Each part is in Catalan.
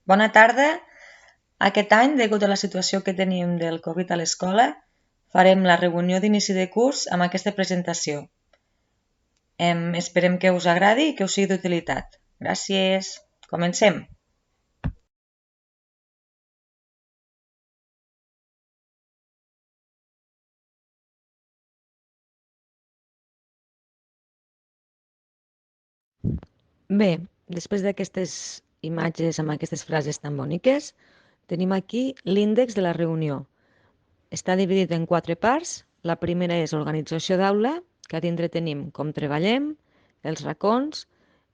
Bona tarda. Aquest any, degut a la situació que tenim del Covid a l'escola, farem la reunió d'inici de curs amb aquesta presentació. Esperem que us agradi i que us sigui d'utilitat. Gràcies. Comencem. Bé, després d'aquestes imatges amb aquestes frases tan boniques, tenim aquí l'índex de la reunió. Està dividit en 4 parts. La primera és organització d'aula, que a dintre tenim com treballem, els racons,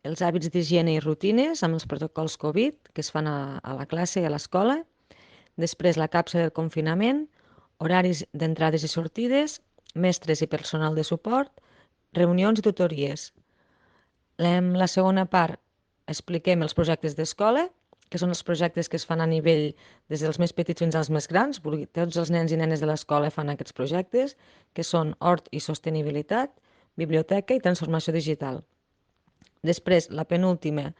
els hàbits d'higiene i rutines amb els protocols Covid que es fan a la classe i a l'escola. Després la capsa del confinament, horaris d'entrades i sortides, mestres i personal de suport, reunions i tutories. La segona part expliquem els projectes d'escola, que són els projectes que es fan a nivell des dels més petits fins als més grans. Tots els nens i nenes de l'escola fan aquests projectes, que són hort i sostenibilitat, biblioteca i transformació digital. Després, la penúltima,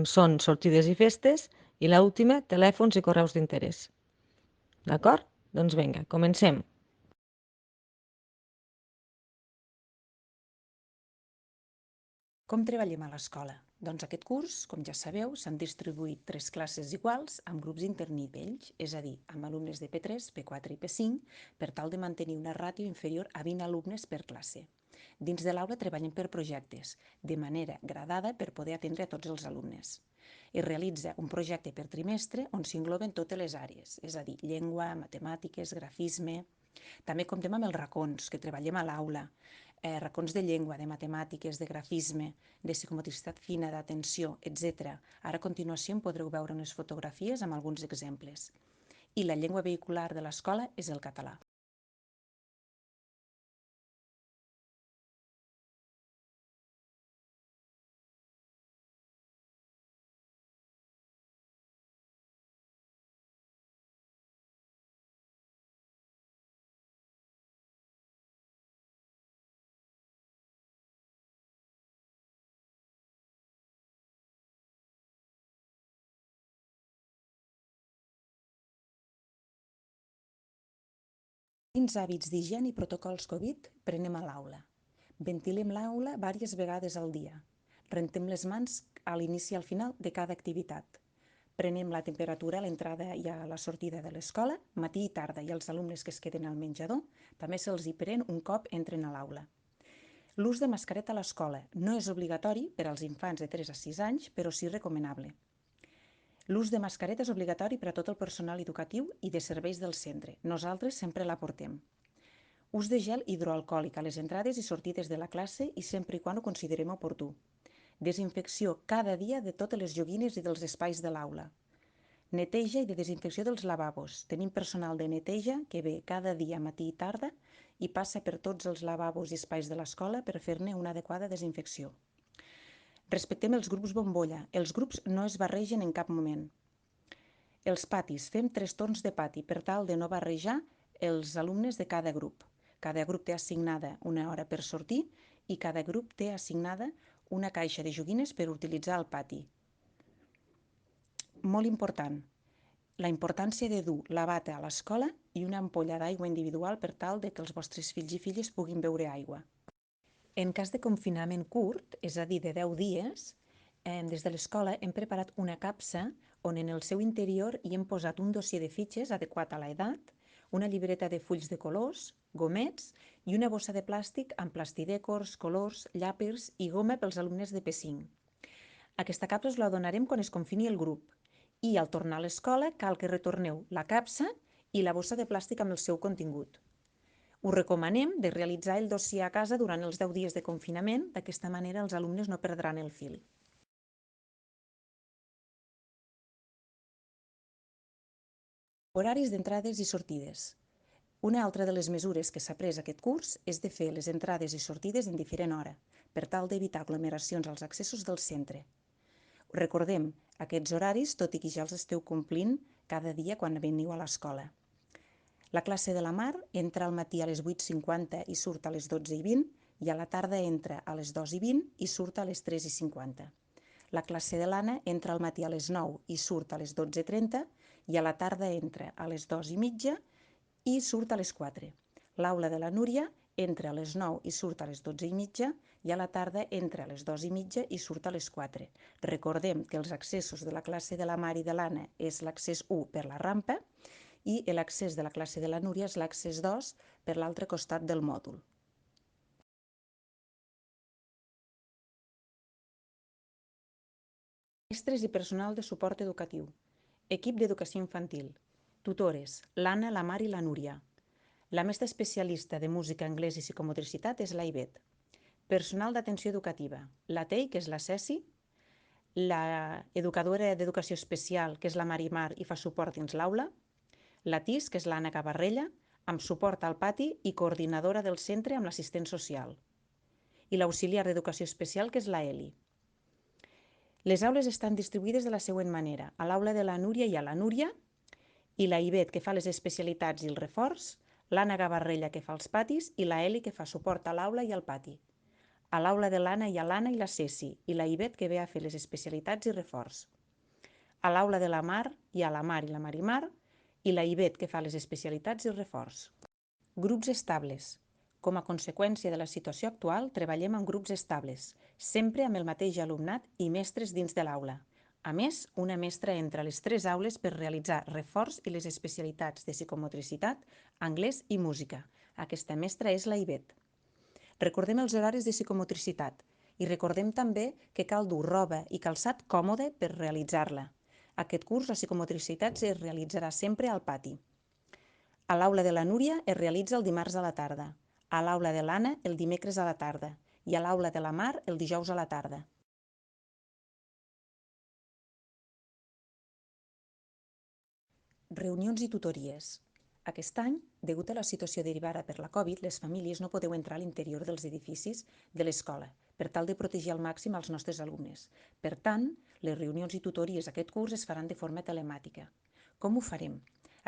són sortides i festes, i l'última, telèfons i correus d'interès. D'acord? Doncs vinga, comencem. Com treballem a l'escola? Doncs aquest curs, com ja sabeu, s'han distribuït 3 classes iguals amb grups internivells, és a dir, amb alumnes de P3, P4 i P5, per tal de mantenir una ràtio inferior a 20 alumnes per classe. Dins de l'aula treballem per projectes, de manera gradada per poder atendre a tots els alumnes. Es realitza un projecte per trimestre on s'engloben totes les àrees, és a dir, llengua, matemàtiques, grafisme. També comptem amb els racons que treballem a l'aula, racons de llengua, de matemàtiques, de grafisme, de psicomotricitat fina, d'atenció, etc. Ara a continuació en podreu veure unes fotografies amb alguns exemples. I la llengua vehicular de l'escola és el català. Quins hàbits d'higiene i protocols Covid prenem a l'aula? Ventilem l'aula diverses vegades al dia. Rentem les mans a l'inici i al final de cada activitat. Prenem la temperatura a l'entrada i a la sortida de l'escola, matí i tarda, i els alumnes que es queden al menjador també se'ls hi pren un cop entren a l'aula. L'ús de mascareta a l'escola no és obligatori per als infants de 3 a 6 anys, però sí recomanable. L'ús de mascareta és obligatori per a tot el personal educatiu i de serveis del centre. Nosaltres sempre la portem. Ús de gel hidroalcohòlic a les entrades i sortides de la classe i sempre i quan ho considerem oportú. Desinfecció cada dia de totes les joguines i dels espais de l'aula. Neteja i de desinfecció dels lavabos. Tenim personal de neteja que ve cada dia matí i tarda i passa per tots els lavabos i espais de l'escola per fer-ne una adequada desinfecció. Respectem els grups bombolla. Els grups no es barregen en cap moment. Els patis. Fem 3 torns de pati per tal de no barrejar els alumnes de cada grup. Cada grup té assignada una hora per sortir i cada grup té assignada una caixa de joguines per utilitzar al pati. Molt important, la importància de dur la bata a l'escola i una ampolla d'aigua individual per tal de que els vostres fills i filles puguin beure aigua. En cas de confinament curt, és a dir, de 10 dies, des de l'escola hem preparat una capsa on en el seu interior hi hem posat un dossier de fitxes adequat a l'edat, una llibreta de fulls de colors, gomets i una bossa de plàstic amb plastidècors, colors, llàpirs i goma pels alumnes de P5. Aquesta capsa us la donarem quan es confini el grup i al tornar a l'escola cal que retorneu la capsa i la bossa de plàstic amb el seu contingut. Us recomanem de realitzar el dossier a casa durant els 10 dies de confinament, d'aquesta manera els alumnes no perdran el fil. Horaris d'entrades i sortides. Una altra de les mesures que s'ha pres aquest curs és de fer les entrades i sortides en diferent hora, per tal d'evitar aglomeracions als accessos del centre. Recordem aquests horaris, tot i que ja els esteu complint cada dia quan veniu a l'escola. La classe de la Mar entra al matí a les 8:50 i surt a les 12:20 i a la tarda entra a les 2:20 i surt a les 3:50. La classe de l'Anna entra al matí a les 9 i surt a les 12:30 i a la tarda entra a les 2:30 i surt a les 4. L'aula de la Núria entra a les 9 i surt a les 12:30 i a la tarda entra a les 2:30 i surt a les 4. Recordem que els accessos de la classe de la Mar i de l'Anna és l'accés 1 per la rampa i l'accés de la classe de la Núria és l'accés 2 per l'altre costat del mòdul. Mestres i personal de suport educatiu. Equip d'educació infantil. Tutores, l'Anna, la Mar i la Núria. La mestra especialista de música, anglès i psicomotricitat és la Ivet. Personal d'atenció educativa, la Tei, que és la Ceci, la educadora d'educació especial, que és la Marimar i fa suport dins l'aula, la TIS, que és l'Anna Cabarrella, amb suport al pati i coordinadora del centre amb l'assistent social, i l'auxiliar d'educació especial, que és la Eli. Les aules estan distribuïdes de la següent manera. A l'aula de la Núria hi ha la Núria i la Ivet, que fa les especialitats i el reforç, l'Anna Gavarrella, que fa els patis, i la Eli, que fa suport a l'aula i al pati. A l'aula de l'Anna hi ha l'Anna i la Ceci, i la Ivet, que ve a fer les especialitats i reforç. A l'aula de la Mar hi ha la Mar i la Marimar, i la Ivet, que fa les especialitats i reforç. Grups estables. Com a conseqüència de la situació actual, treballem en grups estables, sempre amb el mateix alumnat i mestres dins de l'aula. A més, una mestra entra a les 3 aules per realitzar reforç i les especialitats de psicomotricitat, anglès i música. Aquesta mestra és la Ivet. Recordem els horaris de psicomotricitat i recordem també que cal dur roba i calçat còmode per realitzar-la. Aquest curs, la psicomotricitat es realitzarà sempre al pati. A l'aula de la Núria es realitza el dimarts a la tarda, a l'aula de l'Anna el dimecres a la tarda i a l'aula de la Mar el dijous a la tarda. Reunions i tutories. Aquest any, degut a la situació derivada per la Covid, les famílies no podeu entrar a l'interior dels edificis de l'escola per tal de protegir al màxim els nostres alumnes. Per tant, les reunions i tutories aquest curs es faran de forma telemàtica. Com ho farem?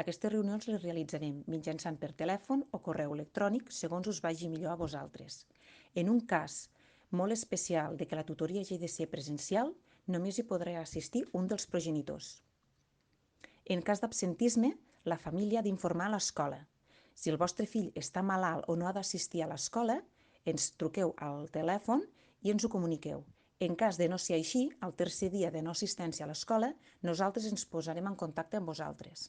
Aquestes reunions les realitzarem mitjançant per telèfon o correu electrònic segons us vagi millor a vosaltres. En un cas molt especial de que la tutoria hagi de ser presencial, només hi podrà assistir un dels progenitors. En cas d'absentisme, la família ha d'informar a l'escola. Si el vostre fill està malalt o no ha d'assistir a l'escola, ens truqueu al telèfon i ens ho comuniqueu. En cas de no ser així, al tercer dia de no assistència a l'escola, nosaltres ens posarem en contacte amb vosaltres.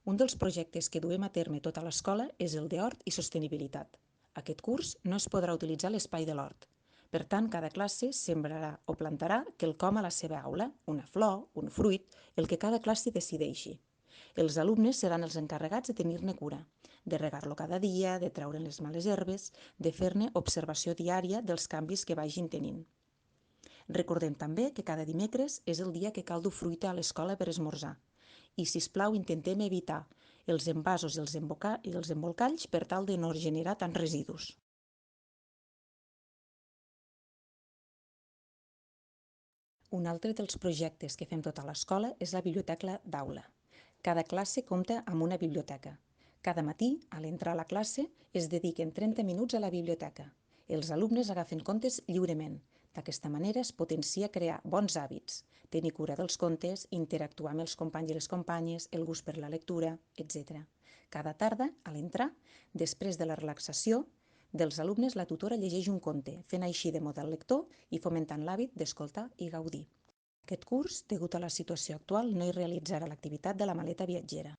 Un dels projectes que duem a terme tota l'escola és el d'hort i sostenibilitat. Aquest curs no es podrà utilitzar l'espai de l'hort. Per tant, cada classe sembrarà o plantarà quelcom a la seva aula, una flor, un fruit, el que cada classe decideixi. Els alumnes seran els encarregats de tenir-ne cura, de regar-lo cada dia, de treure les males herbes, de fer-ne observació diària dels canvis que vagin tenint. Recordem també que cada dimecres és el dia que cal dur fruita a l'escola per esmorzar. I, sisplau, intentem evitar els envasos i els embolcalls per tal de no generar tants residus. Un altre dels projectes que fem tota l'escola és la biblioteca d'aula. Cada classe compta amb una biblioteca. Cada matí, a l'entrar a la classe, es dediquen 30 minuts a la biblioteca. Els alumnes agafen contes lliurement. D'aquesta manera es potencia crear bons hàbits, tenir cura dels contes, interactuar amb els companys i les companyes, el gust per la lectura, etc. Cada tarda, a l'entrar, després de la relaxació dels alumnes, la tutora llegeix un conte, fent així de model lector i fomentant l'hàbit d'escoltar i gaudir. Aquest curs, degut a la situació actual, no hi realitzarà l'activitat de la maleta viatgera.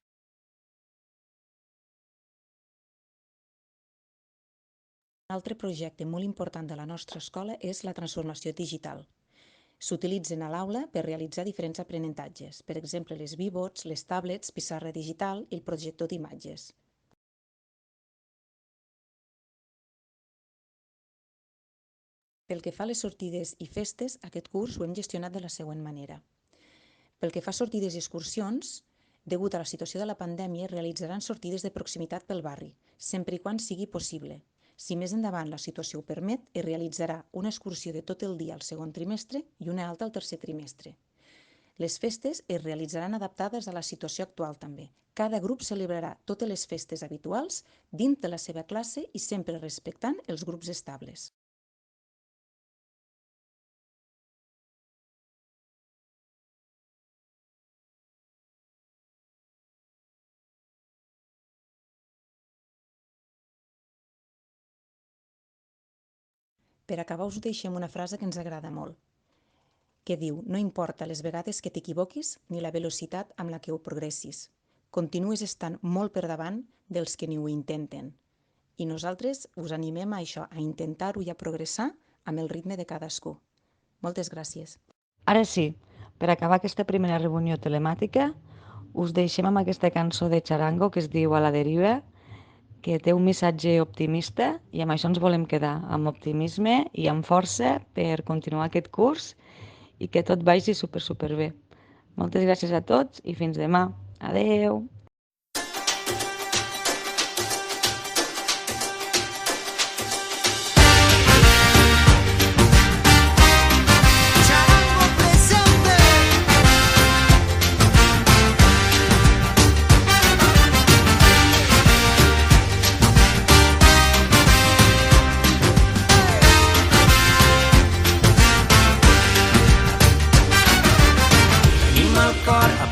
Un altre projecte molt important de la nostra escola és la transformació digital. S'utilitzen a l'aula per realitzar diferents aprenentatges, per exemple les Vivots, les tablets, pissarra digital i el projector d'imatges. Pel que fa a les sortides i festes, aquest curs ho hem gestionat de la següent manera. Pel que fa a sortides i excursions, degut a la situació de la pandèmia, es realitzaran sortides de proximitat pel barri, sempre i quan sigui possible. Si més endavant la situació ho permet, es realitzarà una excursió de tot el dia al segon trimestre i una altra al tercer trimestre. Les festes es realitzaran adaptades a la situació actual també. Cada grup celebrarà totes les festes habituals dins de la seva classe i sempre respectant els grups estables. Per acabar us deixem una frase que ens agrada molt, que diu: no importa les vegades que t'equivoquis ni la velocitat amb la que ho progressis. Continues estant molt per davant dels que ni ho intenten. I nosaltres us animem a això, a intentar-ho i a progressar amb el ritme de cadascú. Moltes gràcies. Ara sí, per acabar aquesta primera reunió telemàtica, us deixem amb aquesta cançó de Charango que es diu A la deriva, que té un missatge optimista i amb això ens volem quedar, amb optimisme i amb força per continuar aquest curs i que tot vagi superbé. Moltes gràcies a tots i fins demà. Adeu!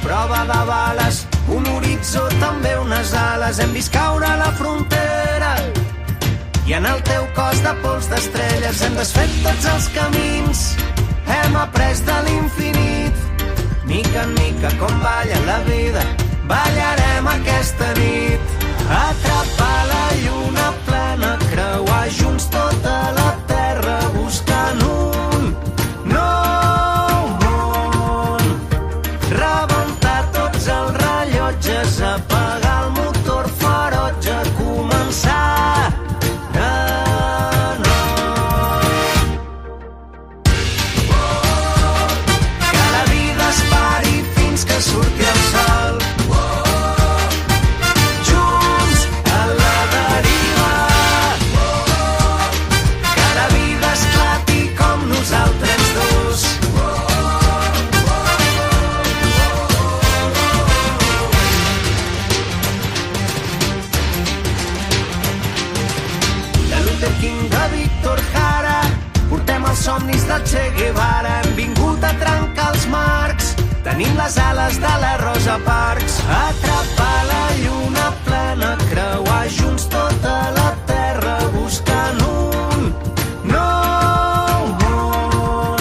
Prova de bales, un horitzó, també unes ales. Hem vist caure la frontera i en el teu cos de pols d'estrelles hem desfet tots els camins. Hem après de l'infinit, mica en mica com balla la vida, ballarem aquesta nit. Atrapar la lluna plena, creuar junts tota la terra buscant un nou món. Rebentar tots els rellotges, apagar el motor ferotge, començar de nou. Que la vida es pari fins que surti el sol. Junts a la deriva. Que la vida esclati com nosaltres dos. King de Víctor Jara, portem els somnis de Che Guevara. Hem vingut a trencar els marcs, tenim les ales de la Rosa Parks. Atrapar la lluna plena, creuar junts tota la terra buscant un nou món.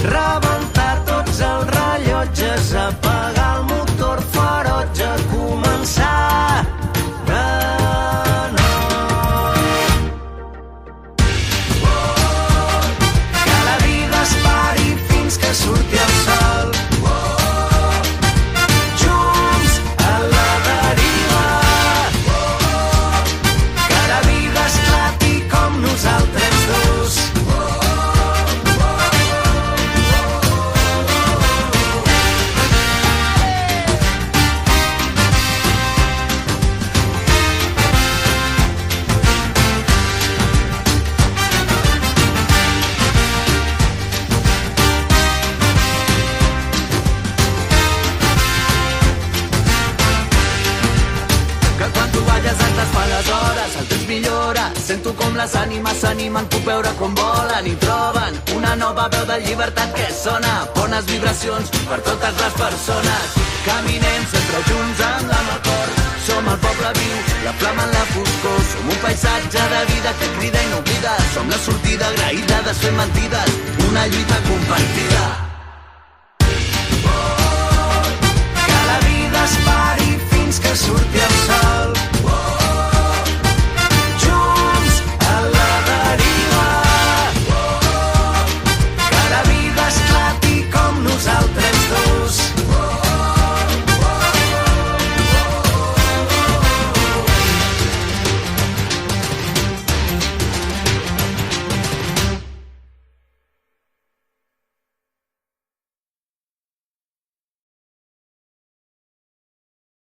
Rebentar tots els rellotges, apagar el motor ferotge, començar de que surti el sol. Junts a la deriva. Que la vida esclati com nosaltres dos. Sento com les ànimes s'animen, puc veure com volen i troben una nova veu de llibertat que sona. Bones vibracions per totes les persones. Caminem sempre junts amb la mà al cor. Som el poble viu, la flama en la foscor. Som un paisatge de vida que crida i no oblida. Som la sortida agraïda, desfent mentides, una lluita compartida.